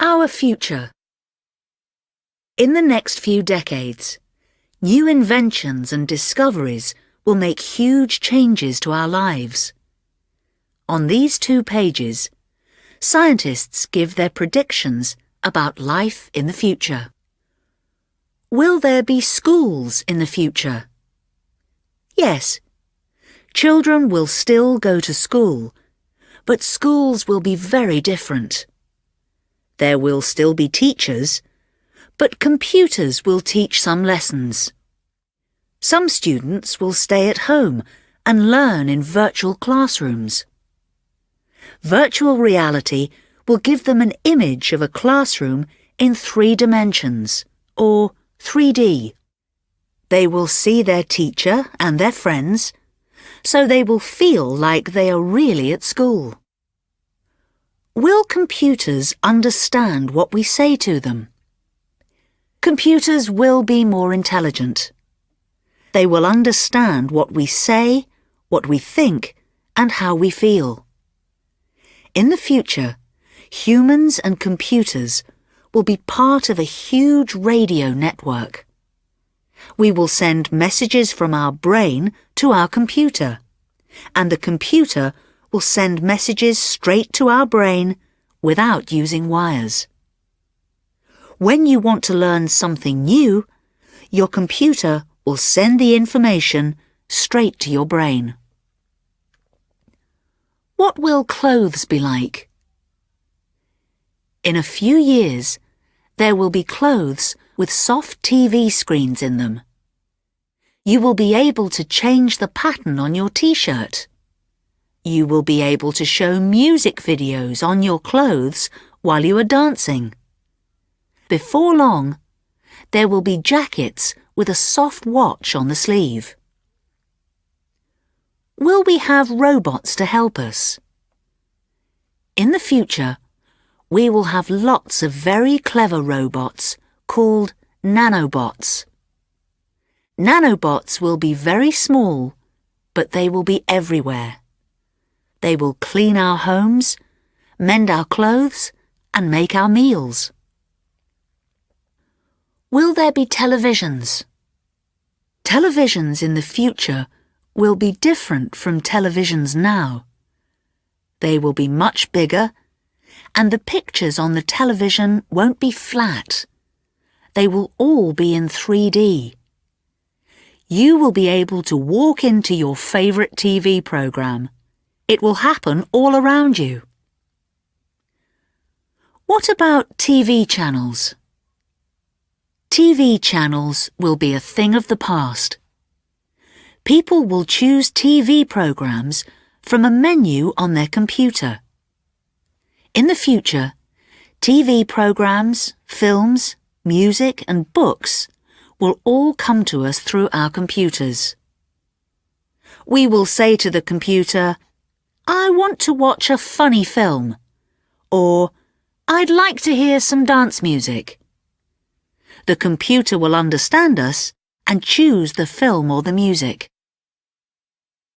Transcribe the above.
Our future. In the next few decades, new inventions and discoveries will make huge changes to our lives. On these 2 pages, scientists give their predictions about life in the future. Will there be schools in the future? Yes. Children will still go to school, but schools will be very different. There will still be teachers, but computers will teach some lessons. Some students will stay at home and learn in virtual classrooms. Virtual reality will give them an image of a classroom in 3 dimensions, or 3D. They will see their teacher and their friends, so they will feel like they are really at school. Will computers understand what we say to them? Computers will be more intelligent. They will understand what we say, what we think, and how we feel. In the future, humans and computers will be part of a huge radio network. We will send messages from our brain to our computer, and the computer will send messages straight to our brain without using wires. When you want to learn something new, your computer will send the information straight to your brain. What will clothes be like? In a few years, there will be clothes with soft TV screens in them. You will be able to change the pattern on your t-shirt. You will be able to show music videos on your clothes while you are dancing. Before long, there will be jackets with a soft watch on the sleeve. Will we have robots to help us? In the future, we will have lots of very clever robots called nanobots. Nanobots will be very small, but they will be everywhere. They will clean our homes, mend our clothes, and make our meals. Will there be televisions? Televisions in the future will be different from televisions now. They will be much bigger, and the pictures on the television won't be flat. They will all be in 3D. You will be able to walk into your favourite TV programme. It will happen all around you. What about TV channels? TV channels will be a thing of the past. People will choose TV programmes from a menu on their computer. In the future, TV programmes, films, music and books will all come to us through our computers. We will say to the computer, "I want to watch a funny film," or "I'd like to hear some dance music." The computer will understand us and choose the film or the music.